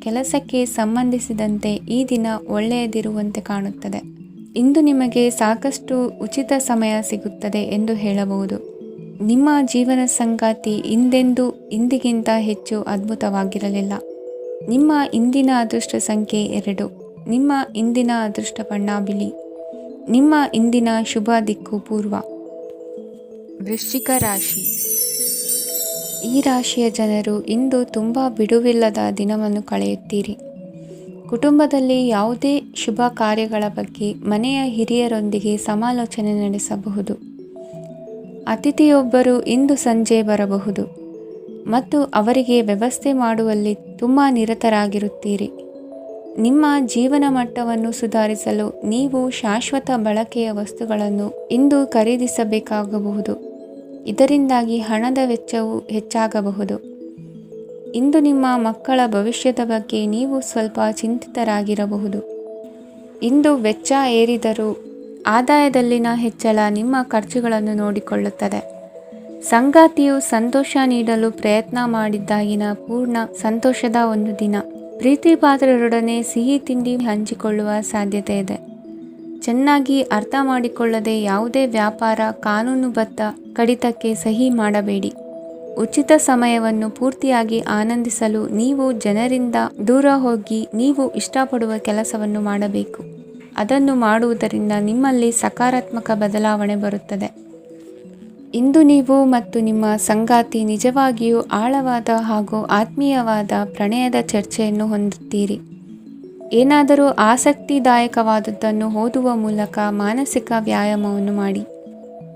ಕೆಲಸಕ್ಕೆ ಸಂಬಂಧಿಸಿದಂತೆ ಈ ದಿನ ಒಳ್ಳೆಯದಿರುವಂತೆ ಕಾಣುತ್ತದೆ. ಇಂದು ನಿಮಗೆ ಸಾಕಷ್ಟು ಉಚಿತ ಸಮಯ ಸಿಗುತ್ತದೆ ಎಂದು ಹೇಳಬಹುದು. ನಿಮ್ಮ ಜೀವನ ಸಂಗಾತಿ ಇಂದಿಗಿಂತ ಹೆಚ್ಚು ಅದ್ಭುತವಾಗಿರಲಿಲ್ಲ. ನಿಮ್ಮ ಇಂದಿನ ಅದೃಷ್ಟ ಸಂಖ್ಯೆ 2. ನಿಮ್ಮ ಇಂದಿನ ಅದೃಷ್ಟ ಬಣ್ಣ ಬಿಳಿ. ನಿಮ್ಮ ಇಂದಿನ ಶುಭ ದಿಕ್ಕು ಪೂರ್ವ. ವೃಶ್ಚಿಕ ರಾಶಿ. ಈ ರಾಶಿಯ ಜನರು ಇಂದು ತುಂಬ ಬಿಡುವಿಲ್ಲದ ದಿನವನ್ನು ಕಳೆಯುತ್ತೀರಿ. ಕುಟುಂಬದಲ್ಲಿ ಯಾವುದೇ ಶುಭ ಕಾರ್ಯಗಳ ಬಗ್ಗೆ ಮನೆಯ ಹಿರಿಯರೊಂದಿಗೆ ಸಮಾಲೋಚನೆ ನಡೆಸಬಹುದು. ಅತಿಥಿಯೊಬ್ಬರು ಇಂದು ಸಂಜೆ ಬರಬಹುದು ಮತ್ತು ಅವರಿಗೆ ವ್ಯವಸ್ಥೆ ಮಾಡುವಲ್ಲಿ ತುಂಬ ನಿರತರಾಗಿರುತ್ತೀರಿ. ನಿಮ್ಮ ಜೀವನ ಮಟ್ಟವನ್ನು ಸುಧಾರಿಸಲು ನೀವು ಶಾಶ್ವತ ಬಳಕೆಯ ವಸ್ತುಗಳನ್ನು ಇಂದು ಖರೀದಿಸಬೇಕಾಗಬಹುದು. ಇದರಿಂದಾಗಿ ಹಣದ ವೆಚ್ಚವು ಹೆಚ್ಚಾಗಬಹುದು. ಇಂದು ನಿಮ್ಮ ಮಕ್ಕಳ ಭವಿಷ್ಯದ ಬಗ್ಗೆ ನೀವು ಸ್ವಲ್ಪ ಚಿಂತಿತರಾಗಿರಬಹುದು. ಇಂದು ವೆಚ್ಚ ಏರಿದರೂ ಆದಾಯದಲ್ಲಿನ ಹೆಚ್ಚಳ ನಿಮ್ಮ ಖರ್ಚುಗಳನ್ನು ನೋಡಿಕೊಳ್ಳುತ್ತದೆ. ಸಂಗಾತಿಯು ಸಂತೋಷ ನೀಡಲು ಪ್ರಯತ್ನ ಮಾಡಿದ್ದಾಗಿನ ಪೂರ್ಣ ಸಂತೋಷದ ಒಂದು ದಿನ. ಪ್ರೀತಿ ಪಾತ್ರರೊಡನೆ ಸಿಹಿ ತಿಂಡಿ ಹಂಚಿಕೊಳ್ಳುವ ಸಾಧ್ಯತೆ ಇದೆ. ಚೆನ್ನಾಗಿ ಅರ್ಥ ಮಾಡಿಕೊಳ್ಳದೆ ಯಾವುದೇ ವ್ಯಾಪಾರ ಕಾನೂನುಬದ್ಧ ಕಡಿತಕ್ಕೆ ಸಹಿ ಮಾಡಬೇಡಿ. ಉಚಿತ ಸಮಯವನ್ನು ಪೂರ್ತಿಯಾಗಿ ಆನಂದಿಸಲು ನೀವು ಜನರಿಂದ ದೂರ ಹೋಗಿ ನೀವು ಇಷ್ಟಪಡುವ ಕೆಲಸವನ್ನು ಮಾಡಬೇಕು. ಅದನ್ನು ಮಾಡುವುದರಿಂದ ನಿಮ್ಮಲ್ಲಿ ಸಕಾರಾತ್ಮಕ ಬದಲಾವಣೆ ಬರುತ್ತದೆ. ಇಂದು ನೀವು ಮತ್ತು ನಿಮ್ಮ ಸಂಗಾತಿ ನಿಜವಾಗಿಯೂ ಆಳವಾದ ಹಾಗೂ ಆತ್ಮೀಯವಾದ ಪ್ರಣಯದ ಚರ್ಚೆಯನ್ನು ಹೊಂದುತ್ತೀರಿ. ಏನಾದರೂ ಆಸಕ್ತಿದಾಯಕವಾದದ್ದನ್ನು ಓದುವ ಮೂಲಕ ಮಾನಸಿಕ ವ್ಯಾಯಾಮವನ್ನು ಮಾಡಿ.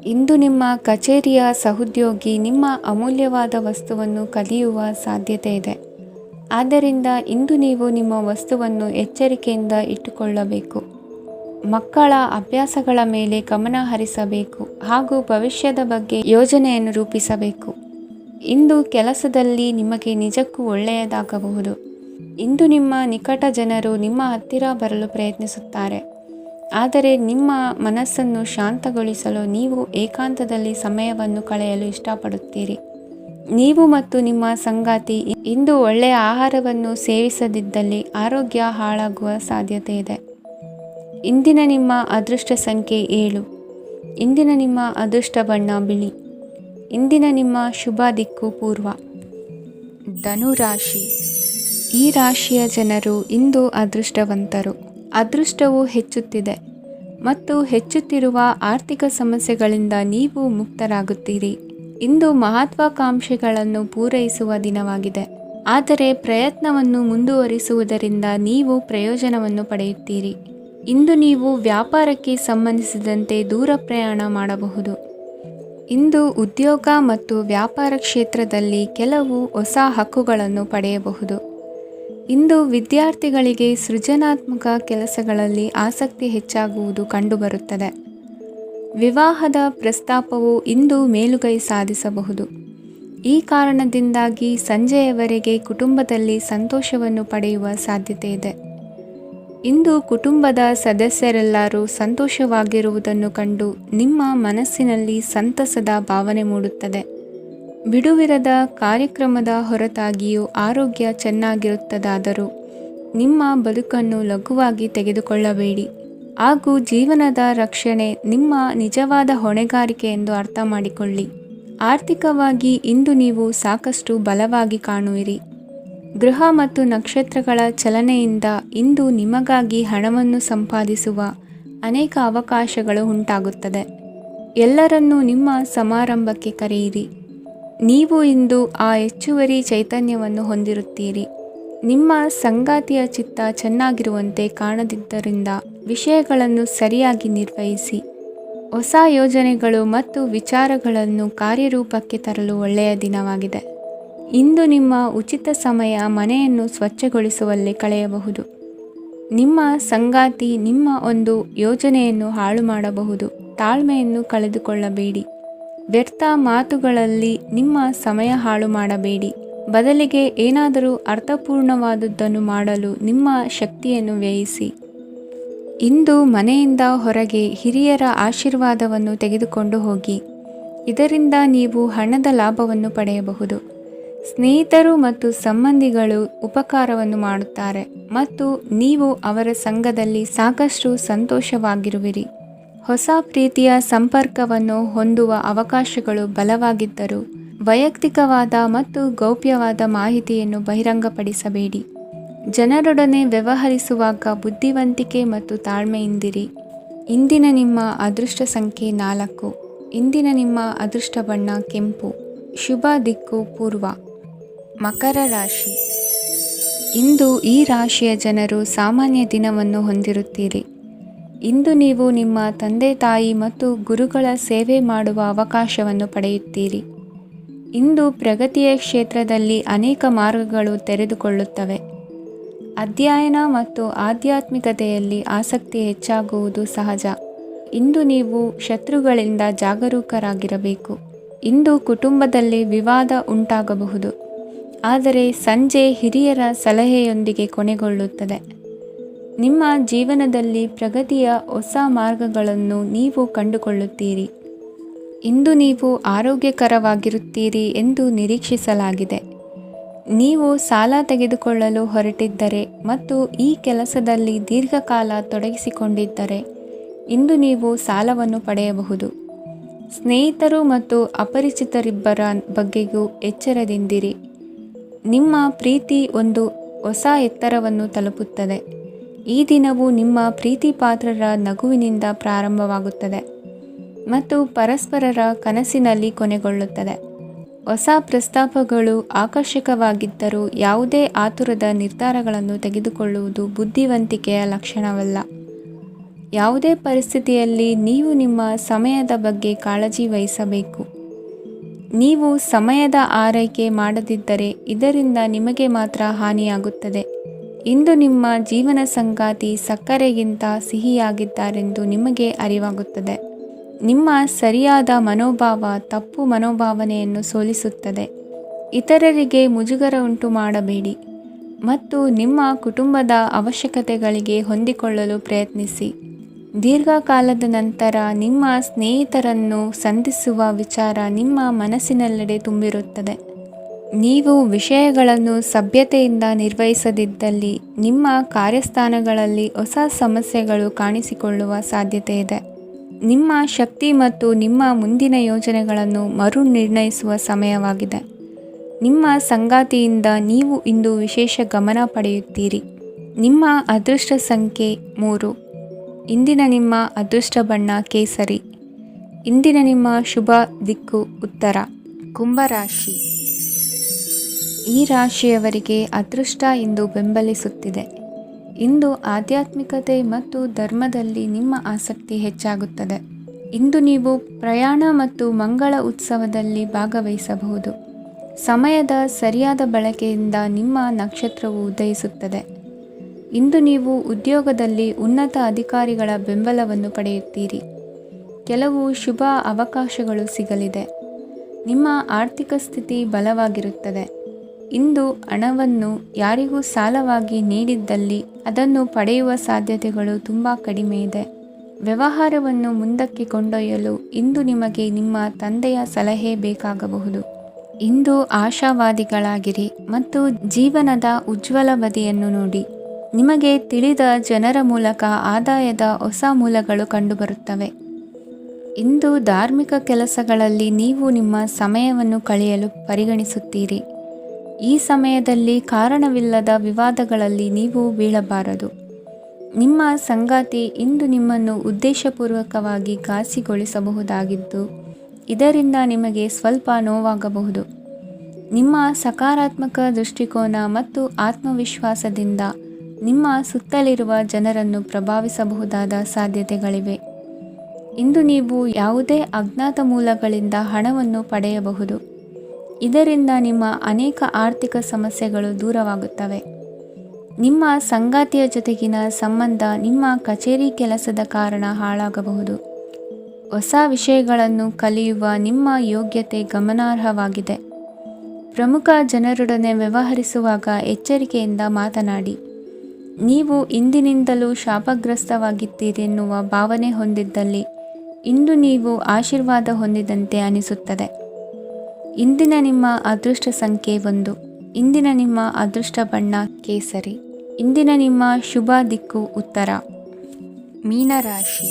ಇಂದು ನಿಮ್ಮ ಕಚೇರಿಯ ಸಹೋದ್ಯೋಗಿ ನಿಮ್ಮ ಅಮೂಲ್ಯವಾದ ವಸ್ತುವನ್ನು ಕದಿಯುವ ಸಾಧ್ಯತೆ ಇದೆ. ಆದ್ದರಿಂದ ಇಂದು ನೀವು ನಿಮ್ಮ ವಸ್ತುವನ್ನು ಎಚ್ಚರಿಕೆಯಿಂದ ಇಟ್ಟುಕೊಳ್ಳಬೇಕು. ಮಕ್ಕಳ ಅಭ್ಯಾಸಗಳ ಮೇಲೆ ಗಮನ ಹರಿಸಬೇಕು ಹಾಗೂ ಭವಿಷ್ಯದ ಬಗ್ಗೆ ಯೋಜನೆಯನ್ನು ರೂಪಿಸಬೇಕು. ಇಂದು ಕೆಲಸದಲ್ಲಿ ನಿಮಗೆ ನಿಜಕ್ಕೂ ಒಳ್ಳೆಯದಾಗಬಹುದು. ಇಂದು ನಿಮ್ಮ ನಿಕಟ ಜನರು ನಿಮ್ಮ ಹತ್ತಿರ ಬರಲು ಪ್ರಯತ್ನಿಸುತ್ತಾರೆ. ಆದರೆ ನಿಮ್ಮ ಮನಸ್ಸನ್ನು ಶಾಂತಗೊಳಿಸಲು ನೀವು ಏಕಾಂತದಲ್ಲಿ ಸಮಯವನ್ನು ಕಳೆಯಲು ಇಷ್ಟಪಡುತ್ತೀರಿ. ನೀವು ಮತ್ತು ನಿಮ್ಮ ಸಂಗಾತಿ ಇಂದು ಒಳ್ಳೆಯ ಆಹಾರವನ್ನು ಸೇವಿಸದಿದ್ದಲ್ಲಿ ಆರೋಗ್ಯ ಹಾಳಾಗುವ ಸಾಧ್ಯತೆ ಇದೆ. ಇಂದಿನ ನಿಮ್ಮ ಅದೃಷ್ಟ ಸಂಖ್ಯೆ 7. ಇಂದಿನ ನಿಮ್ಮ ಅದೃಷ್ಟ ಬಣ್ಣ ಬಿಳಿ. ಇಂದಿನ ನಿಮ್ಮ ಶುಭ ದಿಕ್ಕು ಪೂರ್ವ. ಧನುರಾಶಿ. ಈ ರಾಶಿಯ ಜನರು ಇಂದು ಅದೃಷ್ಟವಂತರು. ಅದೃಷ್ಟವು ಹೆಚ್ಚುತ್ತಿದೆ ಮತ್ತು ಹೆಚ್ಚುತ್ತಿರುವ ಆರ್ಥಿಕ ಸಮಸ್ಯೆಗಳಿಂದ ನೀವು ಮುಕ್ತರಾಗುತ್ತೀರಿ. ಇಂದು ಮಹತ್ವಾಕಾಂಕ್ಷೆಗಳನ್ನು ಪೂರೈಸುವ ದಿನವಾಗಿದೆ. ಆದರೆ ಪ್ರಯತ್ನವನ್ನು ಮುಂದುವರಿಸುವುದರಿಂದ ನೀವು ಪ್ರಯೋಜನವನ್ನು ಪಡೆಯುತ್ತೀರಿ. ಇಂದು ನೀವು ವ್ಯಾಪಾರಕ್ಕೆ ಸಂಬಂಧಿಸಿದಂತೆ ದೂರ ಪ್ರಯಾಣ ಮಾಡಬಹುದು. ಇಂದು ಉದ್ಯೋಗ ಮತ್ತು ವ್ಯಾಪಾರ ಕ್ಷೇತ್ರದಲ್ಲಿ ಕೆಲವು ಹೊಸ ಹಕ್ಕುಗಳನ್ನು ಪಡೆಯಬಹುದು. ಇಂದು ವಿದ್ಯಾರ್ಥಿಗಳಿಗೆ ಸೃಜನಾತ್ಮಕ ಕೆಲಸಗಳಲ್ಲಿ ಆಸಕ್ತಿ ಹೆಚ್ಚಾಗುವುದು ಕಂಡುಬರುತ್ತದೆ. ವಿವಾಹದ ಪ್ರಸ್ತಾಪವು ಇಂದು ಮೇಲುಗೈ ಸಾಧಿಸಬಹುದು. ಈ ಕಾರಣದಿಂದಾಗಿ ಸಂಜೆಯವರೆಗೆ ಕುಟುಂಬದಲ್ಲಿ ಸಂತೋಷವನ್ನು ಪಡೆಯುವ ಸಾಧ್ಯತೆ ಇದೆ. ಇಂದು ಕುಟುಂಬದ ಸದಸ್ಯರೆಲ್ಲರೂ ಸಂತೋಷವಾಗಿರುವುದನ್ನು ಕಂಡು ನಿಮ್ಮ ಮನಸ್ಸಿನಲ್ಲಿ ಸಂತಸದ ಭಾವನೆ ಮೂಡುತ್ತದೆ. ಬಿಡುವಿರದ ಕಾರ್ಯಕ್ರಮದ ಹೊರತಾಗಿಯೂ ಆರೋಗ್ಯ ಚೆನ್ನಾಗಿರುತ್ತದಾದರೂ ನಿಮ್ಮ ಬದುಕನ್ನು ಲಘುವಾಗಿ ತೆಗೆದುಕೊಳ್ಳಬೇಡಿ ಹಾಗೂ ಜೀವನದ ರಕ್ಷಣೆ ನಿಮ್ಮ ನಿಜವಾದ ಹೊಣೆಗಾರಿಕೆ ಎಂದು ಅರ್ಥ ಮಾಡಿಕೊಳ್ಳಿ. ಆರ್ಥಿಕವಾಗಿ ಇಂದು ನೀವು ಸಾಕಷ್ಟು ಬಲವಾಗಿ ಕಾಣುವಿರಿ. ಗೃಹ ಮತ್ತು ನಕ್ಷತ್ರಗಳ ಚಲನೆಯಿಂದ ಇಂದು ನಿಮಗಾಗಿ ಹಣವನ್ನು ಸಂಪಾದಿಸುವ ಅನೇಕ ಅವಕಾಶಗಳು ಉಂಟಾಗುತ್ತದೆ. ಎಲ್ಲರನ್ನೂ ನಿಮ್ಮ ಸಮಾರಂಭಕ್ಕೆ ಕರೆಯಿರಿ. ನೀವು ಇಂದು ಆ ಹೆಚ್ಚುವರಿ ಚೈತನ್ಯವನ್ನು ಹೊಂದಿರುತ್ತೀರಿ. ನಿಮ್ಮ ಸಂಗಾತಿಯ ಚಿತ್ತ ಚೆನ್ನಾಗಿರುವಂತೆ ಕಾಣದಿದ್ದರಿಂದ ವಿಷಯಗಳನ್ನು ಸರಿಯಾಗಿ ನಿರ್ವಹಿಸಿ. ಹೊಸ ಯೋಜನೆಗಳು ಮತ್ತು ವಿಚಾರಗಳನ್ನು ಕಾರ್ಯರೂಪಕ್ಕೆ ತರಲು ಒಳ್ಳೆಯ ದಿನವಾಗಿದೆ. ಇಂದು ನಿಮ್ಮ ಉಚಿತ ಸಮಯ ಮನೆಯನ್ನು ಸ್ವಚ್ಛಗೊಳಿಸುವಲ್ಲಿ ಕಳೆಯಬಹುದು. ನಿಮ್ಮ ಸಂಗಾತಿ ನಿಮ್ಮ ಒಂದು ಯೋಜನೆಯನ್ನು ಹಾಳು ಮಾಡಬಹುದು. ತಾಳ್ಮೆಯನ್ನು ಕಳೆದುಕೊಳ್ಳಬೇಡಿ. ವ್ಯರ್ಥ ಮಾತುಗಳಲ್ಲಿ ನಿಮ್ಮ ಸಮಯ ಹಾಳು ಮಾಡಬೇಡಿ. ಬದಲಿಗೆ ಏನಾದರೂ ಅರ್ಥಪೂರ್ಣವಾದುದನ್ನು ಮಾಡಲು ನಿಮ್ಮ ಶಕ್ತಿಯನ್ನು ವ್ಯಯಿಸಿ. ಇಂದು ಮನೆಯಿಂದ ಹೊರಗೆ ಹಿರಿಯರ ಆಶೀರ್ವಾದವನ್ನು ತೆಗೆದುಕೊಂಡು ಹೋಗಿ. ಇದರಿಂದ ನೀವು ಹಣದ ಲಾಭವನ್ನು ಪಡೆಯಬಹುದು. ಸ್ನೇಹಿತರು ಮತ್ತು ಸಂಬಂಧಿಗಳು ಉಪಕಾರವನ್ನು ಮಾಡುತ್ತಾರೆ ಮತ್ತು ನೀವು ಅವರ ಸಂಘದಲ್ಲಿ ಸಾಕಷ್ಟು ಸಂತೋಷವಾಗಿರುವಿರಿ. ಹೊಸ ಪ್ರೀತಿಯ ಸಂಪರ್ಕವನ್ನು ಹೊಂದುವ ಅವಕಾಶಗಳು ಬಲವಾಗಿದ್ದರೂ ವೈಯಕ್ತಿಕವಾದ ಮತ್ತು ಗೌಪ್ಯವಾದ ಮಾಹಿತಿಯನ್ನು ಬಹಿರಂಗಪಡಿಸಬೇಡಿ. ಜನರೊಡನೆ ವ್ಯವಹರಿಸುವಾಗ ಬುದ್ಧಿವಂತಿಕೆ ಮತ್ತು ತಾಳ್ಮೆಯಿಂದಿರಿ. ಇಂದಿನ ನಿಮ್ಮ ಅದೃಷ್ಟ ಸಂಖ್ಯೆ 4. ಇಂದಿನ ನಿಮ್ಮ ಅದೃಷ್ಟ ಬಣ್ಣ ಕೆಂಪು. ಶುಭ ದಿಕ್ಕು ಪೂರ್ವ. ಮಕರ ರಾಶಿ. ಇಂದು ಈ ರಾಶಿಯ ಜನರು ಸಾಮಾನ್ಯ ದಿನವನ್ನು ಹೊಂದಿರುತ್ತೀರಿ. ಇಂದು ನೀವು ನಿಮ್ಮ ತಂದೆ ತಾಯಿ ಮತ್ತು ಗುರುಗಳ ಸೇವೆ ಮಾಡುವ ಅವಕಾಶವನ್ನು ಪಡೆಯುತ್ತೀರಿ. ಇಂದು ಪ್ರಗತಿಯ ಕ್ಷೇತ್ರದಲ್ಲಿ ಅನೇಕ ಮಾರ್ಗಗಳು ತೆರೆದುಕೊಳ್ಳುತ್ತವೆ. ಅಧ್ಯಯನ ಮತ್ತು ಆಧ್ಯಾತ್ಮಿಕತೆಯಲ್ಲಿ ಆಸಕ್ತಿ ಹೆಚ್ಚಾಗುವುದು ಸಹಜ. ಇಂದು ನೀವು ಶತ್ರುಗಳಿಂದ ಜಾಗರೂಕರಾಗಿರಬೇಕು. ಇಂದು ಕುಟುಂಬದಲ್ಲಿ ವಿವಾದ ಉಂಟಾಗಬಹುದು, ಆದರೆ ಸಂಜೆ ಹಿರಿಯರ ಸಲಹೆಯೊಂದಿಗೆ ಕೊನೆಗೊಳ್ಳುತ್ತದೆ. ನಿಮ್ಮ ಜೀವನದಲ್ಲಿ ಪ್ರಗತಿಯ ಹೊಸ ಮಾರ್ಗಗಳನ್ನು ನೀವು ಕಂಡುಕೊಳ್ಳುತ್ತೀರಿ. ಇಂದು ನೀವು ಆರೋಗ್ಯಕರವಾಗಿರುತ್ತೀರಿ ಎಂದು ನಿರೀಕ್ಷಿಸಲಾಗಿದೆ. ನೀವು ಸಾಲ ತೆಗೆದುಕೊಳ್ಳಲು ಹೊರಟಿದ್ದರೆ ಮತ್ತು ಈ ಕೆಲಸದಲ್ಲಿ ದೀರ್ಘಕಾಲ ತೊಡಗಿಸಿಕೊಂಡಿದ್ದರೆ ಇಂದು ನೀವು ಸಾಲವನ್ನು ಪಡೆಯಬಹುದು. ಸ್ನೇಹಿತರು ಮತ್ತು ಅಪರಿಚಿತರಿಬ್ಬರ ಬಗ್ಗೆಯೂ ಎಚ್ಚರದಿಂದಿರಿ. ನಿಮ್ಮ ಪ್ರೀತಿ ಒಂದು ಹೊಸ ಎತ್ತರವನ್ನು ತಲುಪುತ್ತದೆ. ಈ ದಿನವು ನಿಮ್ಮ ಪ್ರೀತಿ ಪಾತ್ರರ ನಗುವಿನಿಂದ ಪ್ರಾರಂಭವಾಗುತ್ತದೆ ಮತ್ತು ಪರಸ್ಪರರ ಕನಸಿನಲ್ಲಿ ಕೊನೆಗೊಳ್ಳುತ್ತದೆ. ಹೊಸ ಪ್ರಸ್ತಾಪಗಳು ಆಕರ್ಷಕವಾಗಿದ್ದರೂ ಯಾವುದೇ ಆತುರದ ನಿರ್ಧಾರಗಳನ್ನು ತೆಗೆದುಕೊಳ್ಳುವುದು ಬುದ್ಧಿವಂತಿಕೆಯ ಲಕ್ಷಣವಲ್ಲ. ಯಾವುದೇ ಪರಿಸ್ಥಿತಿಯಲ್ಲಿ ನೀವು ನಿಮ್ಮ ಸಮಯದ ಬಗ್ಗೆ ಕಾಳಜಿ ವಹಿಸಬೇಕು. ನೀವು ಸಮಯದ ಆರೈಕೆ ಮಾಡದಿದ್ದರೆ ಇದರಿಂದ ನಿಮಗೆ ಮಾತ್ರ ಹಾನಿಯಾಗುತ್ತದೆ. ಇಂದು ನಿಮ್ಮ ಜೀವನ ಸಂಗಾತಿ ಸಕ್ಕರೆಗಿಂತ ಸಿಹಿಯಾಗಿದ್ದಾರೆಂದು ನಿಮಗೆ ಅರಿವಾಗುತ್ತದೆ. ನಿಮ್ಮ ಸರಿಯಾದ ಮನೋಭಾವ ತಪ್ಪು ಮನೋಭಾವನೆಯನ್ನು ಸೋಲಿಸುತ್ತದೆ. ಇತರರಿಗೆ ಮುಜುಗರ ಉಂಟು ಮಾಡಬೇಡಿ ಮತ್ತು ನಿಮ್ಮ ಕುಟುಂಬದ ಅವಶ್ಯಕತೆಗಳಿಗೆ ಹೊಂದಿಕೊಳ್ಳಲು ಪ್ರಯತ್ನಿಸಿ. ದೀರ್ಘಕಾಲದ ನಂತರ ನಿಮ್ಮ ಸ್ನೇಹಿತರನ್ನು ಸಂಧಿಸುವ ವಿಚಾರ ನಿಮ್ಮ ಮನಸ್ಸಿನೆಲ್ಲೆಡೆ ತುಂಬಿರುತ್ತದೆ. ನೀವು ವಿಷಯಗಳನ್ನು ಸಭ್ಯತೆಯಿಂದ ನಿರ್ವಹಿಸದಿದ್ದಲ್ಲಿ ನಿಮ್ಮ ಕಾರ್ಯಸ್ಥಾನಗಳಲ್ಲಿ ಹೊಸ ಸಮಸ್ಯೆಗಳು ಕಾಣಿಸಿಕೊಳ್ಳುವ ಸಾಧ್ಯತೆ ಇದೆ. ನಿಮ್ಮ ಶಕ್ತಿ ಮತ್ತು ನಿಮ್ಮ ಮುಂದಿನ ಯೋಜನೆಗಳನ್ನು ಮರು ನಿರ್ಣಯಿಸುವ ಸಮಯವಾಗಿದೆ. ನಿಮ್ಮ ಸಂಗಾತಿಯಿಂದ ನೀವು ಇಂದು ವಿಶೇಷ ಗಮನ ಪಡೆಯುತ್ತೀರಿ. ನಿಮ್ಮ ಅದೃಷ್ಟ ಸಂಖ್ಯೆ 3. ಇಂದಿನ ನಿಮ್ಮ ಅದೃಷ್ಟ ಬಣ್ಣ ಕೇಸರಿ. ಇಂದಿನ ನಿಮ್ಮ ಶುಭ ದಿಕ್ಕು ಉತ್ತರ. ಕುಂಭರಾಶಿ. ಈ ರಾಶಿಯವರಿಗೆ ಅದೃಷ್ಟ ಇಂದು ಬೆಂಬಲಿಸುತ್ತಿದೆ. ಇಂದು ಆಧ್ಯಾತ್ಮಿಕತೆ ಮತ್ತು ಧರ್ಮದಲ್ಲಿ ನಿಮ್ಮ ಆಸಕ್ತಿ ಹೆಚ್ಚಾಗುತ್ತದೆ. ಇಂದು ನೀವು ಪ್ರಯಾಣ ಮತ್ತು ಮಂಗಳ ಉತ್ಸವದಲ್ಲಿ ಭಾಗವಹಿಸಬಹುದು. ಸಮಯದ ಸರಿಯಾದ ಬಳಕೆಯಿಂದ ನಿಮ್ಮ ನಕ್ಷತ್ರವು ಉದಯಿಸುತ್ತದೆ. ಇಂದು ನೀವು ಉದ್ಯೋಗದಲ್ಲಿ ಉನ್ನತ ಅಧಿಕಾರಿಗಳ ಬೆಂಬಲವನ್ನು ಪಡೆಯುತ್ತೀರಿ. ಕೆಲವು ಶುಭ ಅವಕಾಶಗಳು ಸಿಗಲಿದೆ. ನಿಮ್ಮ ಆರ್ಥಿಕ ಸ್ಥಿತಿ ಬಲವಾಗಿರುತ್ತದೆ. ಇಂದು ಹಣವನ್ನು ಯಾರಿಗೂ ಸಾಲವಾಗಿ ನೀಡಿದ್ದಲ್ಲಿ ಅದನ್ನು ಪಡೆಯುವ ಸಾಧ್ಯತೆಗಳು ತುಂಬ ಕಡಿಮೆ ಇದೆ. ವ್ಯವಹಾರವನ್ನು ಮುಂದಕ್ಕೆ ಕೊಂಡೊಯ್ಯಲು ಇಂದು ನಿಮಗೆ ನಿಮ್ಮ ತಂದೆಯ ಸಲಹೆ ಬೇಕಾಗಬಹುದು. ಇಂದು ಆಶಾವಾದಿಗಳಾಗಿರಿ ಮತ್ತು ಜೀವನದ ಉಜ್ವಲ ಬದಿಯನ್ನು ನೋಡಿ. ನಿಮಗೆ ತಿಳಿದ ಜನರ ಮೂಲಕ ಆದಾಯದ ಹೊಸ ಮೂಲಗಳು ಕಂಡುಬರುತ್ತವೆ. ಇಂದು ಧಾರ್ಮಿಕ ಕೆಲಸಗಳಲ್ಲಿ ನೀವು ನಿಮ್ಮ ಸಮಯವನ್ನು ಕಳೆಯಲು ಪರಿಗಣಿಸುತ್ತೀರಿ. ಈ ಸಮಯದಲ್ಲಿ ಕಾರಣವಿಲ್ಲದ ವಿವಾದಗಳಲ್ಲಿ ನೀವು ಬೀಳಬಾರದು. ನಿಮ್ಮ ಸಂಗಾತಿ ಇಂದು ನಿಮ್ಮನ್ನು ಉದ್ದೇಶಪೂರ್ವಕವಾಗಿ ಘಾಸಿಗೊಳಿಸಬಹುದಾಗಿದ್ದು ಇದರಿಂದ ನಿಮಗೆ ಸ್ವಲ್ಪ ನೋವಾಗಬಹುದು. ನಿಮ್ಮ ಸಕಾರಾತ್ಮಕ ದೃಷ್ಟಿಕೋನ ಮತ್ತು ಆತ್ಮವಿಶ್ವಾಸದಿಂದ ನಿಮ್ಮ ಸುತ್ತಲಿರುವ ಜನರನ್ನು ಪ್ರಭಾವಿಸಬಹುದಾದ ಸಾಧ್ಯತೆಗಳಿವೆ. ಇಂದು ನೀವು ಯಾವುದೇ ಅಜ್ಞಾತ ಮೂಲಗಳಿಂದ ಹಣವನ್ನು ಪಡೆಯಬಹುದು. ಇದರಿಂದ ನಿಮ್ಮ ಅನೇಕ ಆರ್ಥಿಕ ಸಮಸ್ಯೆಗಳು ದೂರವಾಗುತ್ತವೆ. ನಿಮ್ಮ ಸಂಗಾತಿಯ ಜೊತೆಗಿನ ಸಂಬಂಧ ನಿಮ್ಮ ಕಚೇರಿ ಕೆಲಸದ ಕಾರಣ ಹಾಳಾಗಬಹುದು. ಹೊಸ ವಿಷಯಗಳನ್ನು ಕಲಿಯುವ ನಿಮ್ಮ ಯೋಗ್ಯತೆ ಗಮನಾರ್ಹವಾಗಿದೆ. ಪ್ರಮುಖ ಜನರೊಡನೆ ವ್ಯವಹರಿಸುವಾಗ ಎಚ್ಚರಿಕೆಯಿಂದ ಮಾತನಾಡಿ. ನೀವು ಇಂದಿನಿಂದಲೂ ಶಾಪಗ್ರಸ್ತವಾಗಿದ್ದೀರೆನ್ನುವ ಭಾವನೆ ಹೊಂದಿದ್ದಲ್ಲಿ ಇಂದು ನೀವು ಆಶೀರ್ವಾದ ಹೊಂದಿದಂತೆ ಅನಿಸುತ್ತದೆ. ಇಂದಿನ ನಿಮ್ಮ ಅದೃಷ್ಟ ಸಂಖ್ಯೆ 1. ಇಂದಿನ ನಿಮ್ಮ ಅದೃಷ್ಟ ಬಣ್ಣ ಕೇಸರಿ. ಇಂದಿನ ನಿಮ್ಮ ಶುಭ ದಿಕ್ಕು ಉತ್ತರ. ಮೀನರಾಶಿ.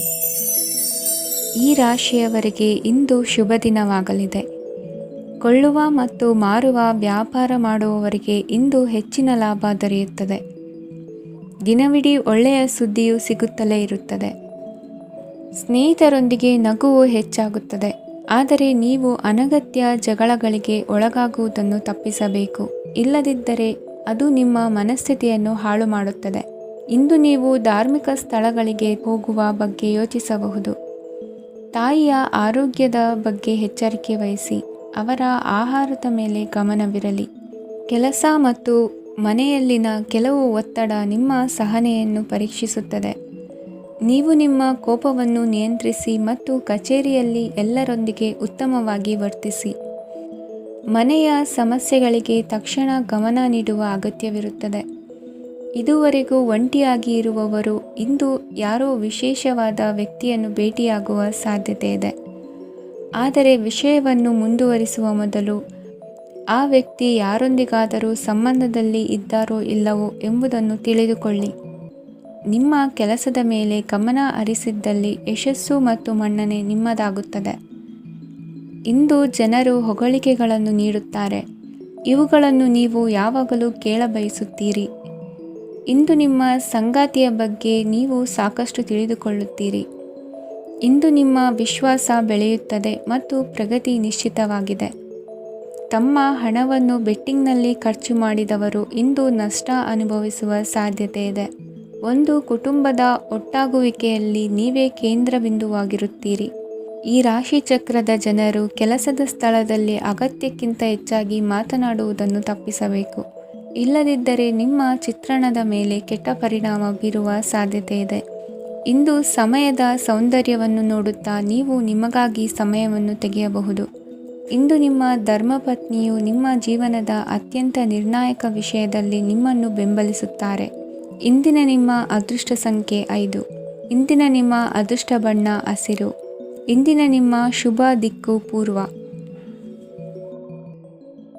ಈ ರಾಶಿಯವರಿಗೆ ಇಂದು ಶುಭ ದಿನವಾಗಲಿದೆ. ಕೊಳ್ಳುವ ಮತ್ತು ಮಾರುವ ವ್ಯಾಪಾರ ಮಾಡುವವರಿಗೆ ಇಂದು ಹೆಚ್ಚಿನ ಲಾಭ ದೊರೆಯುತ್ತದೆ. ದಿನವಿಡೀ ಒಳ್ಳೆಯ ಸುದ್ದಿಯು ಸಿಗುತ್ತಲೇ ಇರುತ್ತದೆ. ಸ್ನೇಹಿತರೊಂದಿಗೆ ನಗುವು ಹೆಚ್ಚಾಗುತ್ತದೆ. ಆದರೆ ನೀವು ಅನಗತ್ಯ ಜಗಳಗಳಿಗೆ ಒಳಗಾಗುವುದನ್ನು ತಪ್ಪಿಸಬೇಕು. ಇಲ್ಲದಿದ್ದರೆ ಅದು ನಿಮ್ಮ ಮನಸ್ಥಿತಿಯನ್ನು ಹಾಳು ಮಾಡುತ್ತದೆ. ಇಂದು ನೀವು ಧಾರ್ಮಿಕ ಸ್ಥಳಗಳಿಗೆ ಹೋಗುವ ಬಗ್ಗೆ ಯೋಚಿಸಬಹುದು. ತಾಯಿಯ ಆರೋಗ್ಯದ ಬಗ್ಗೆ ಎಚ್ಚರಿಕೆ ವಹಿಸಿ. ಅವರ ಆಹಾರದ ಮೇಲೆ ಗಮನವಿರಲಿ. ಕೆಲಸ ಮತ್ತು ಮನೆಯಲ್ಲಿನ ಕೆಲವು ಒತ್ತಡ ನಿಮ್ಮ ಸಹನೆಯನ್ನು ಪರೀಕ್ಷಿಸುತ್ತದೆ. ನೀವು ನಿಮ್ಮ ಕೋಪವನ್ನು ನಿಯಂತ್ರಿಸಿ ಮತ್ತು ಕಚೇರಿಯಲ್ಲಿ ಎಲ್ಲರೊಂದಿಗೆ ಉತ್ತಮವಾಗಿ ವರ್ತಿಸಿ. ಮನೆಯ ಸಮಸ್ಯೆಗಳಿಗೆ ತಕ್ಷಣ ಗಮನ ನೀಡುವ ಅಗತ್ಯವಿರುತ್ತದೆ. ಇದುವರೆಗೂ ಒಂಟಿಯಾಗಿ ಇರುವವರು ಇಂದು ಯಾರೋ ವಿಶೇಷವಾದ ವ್ಯಕ್ತಿಯನ್ನು ಭೇಟಿಯಾಗುವ ಸಾಧ್ಯತೆ ಇದೆ. ಆದರೆ ವಿಷಯವನ್ನು ಮುಂದುವರಿಸುವ ಮೊದಲು ಆ ವ್ಯಕ್ತಿ ಯಾರೊಂದಿಗಾದರೂ ಸಂಬಂಧದಲ್ಲಿ ಇದ್ದಾರೋ ಇಲ್ಲವೋ ಎಂಬುದನ್ನು ತಿಳಿದುಕೊಳ್ಳಿ. ನಿಮ್ಮ ಕೆಲಸದ ಮೇಲೆ ಗಮನ ಹರಿಸಿದ್ದಲ್ಲಿ ಯಶಸ್ಸು ಮತ್ತು ಮನ್ನಣೆ ನಿಮ್ಮದಾಗುತ್ತದೆ. ಇಂದು ಜನರು ಹೊಗಳಿಕೆಗಳನ್ನು ನೀಡುತ್ತಾರೆ. ಇವುಗಳನ್ನು ನೀವು ಯಾವಾಗಲೂ ಕೇಳಬಯಸುತ್ತೀರಿ. ಇಂದು ನಿಮ್ಮ ಸಂಗಾತಿಯ ಬಗ್ಗೆ ನೀವು ಸಾಕಷ್ಟು ತಿಳಿದುಕೊಳ್ಳುತ್ತೀರಿ. ಇಂದು ನಿಮ್ಮ ವಿಶ್ವಾಸ ಬೆಳೆಯುತ್ತದೆ ಮತ್ತು ಪ್ರಗತಿ ನಿಶ್ಚಿತವಾಗಿದೆ. ತಮ್ಮ ಹಣವನ್ನು ಬೆಟ್ಟಿಂಗ್ನಲ್ಲಿ ಖರ್ಚು ಮಾಡಿದವರು ಇಂದು ನಷ್ಟ ಅನುಭವಿಸುವ ಸಾಧ್ಯತೆ ಇದೆ. ಒಂದು ಕುಟುಂಬದ ಒಟ್ಟಾಗುವಿಕೆಯಲ್ಲಿ ನೀವೇ ಕೇಂದ್ರಬಿಂದುವಾಗಿರುತ್ತೀರಿ. ಈ ರಾಶಿ ಚಕ್ರದ ಜನರು ಕೆಲಸದ ಸ್ಥಳದಲ್ಲಿ ಅಗತ್ಯಕ್ಕಿಂತ ಹೆಚ್ಚಾಗಿ ಮಾತನಾಡುವುದನ್ನು ತಪ್ಪಿಸಬೇಕು. ಇಲ್ಲದಿದ್ದರೆ ನಿಮ್ಮ ಚಿತ್ರಣದ ಮೇಲೆ ಕೆಟ್ಟ ಪರಿಣಾಮ ಬೀರುವ ಸಾಧ್ಯತೆ ಇದೆ. ಇಂದು ಸಮಯದ ಸೌಂದರ್ಯವನ್ನು ನೋಡುತ್ತಾ ನೀವು ನಿಮಗಾಗಿ ಸಮಯವನ್ನು ತೆಗೆಯಬಹುದು. ಇಂದು ನಿಮ್ಮ ಧರ್ಮಪತ್ನಿಯು ನಿಮ್ಮ ಜೀವನದ ಅತ್ಯಂತ ನಿರ್ಣಾಯಕ ವಿಷಯದಲ್ಲಿ ನಿಮ್ಮನ್ನು ಬೆಂಬಲಿಸುತ್ತಾರೆ. ಇಂದಿನ ನಿಮ್ಮ ಅದೃಷ್ಟ ಸಂಖ್ಯೆ 5. ಇಂದಿನ ನಿಮ್ಮ ಅದೃಷ್ಟ ಬಣ್ಣ ಹಸಿರು. ಇಂದಿನ ನಿಮ್ಮ ಶುಭ ದಿಕ್ಕು ಪೂರ್ವ.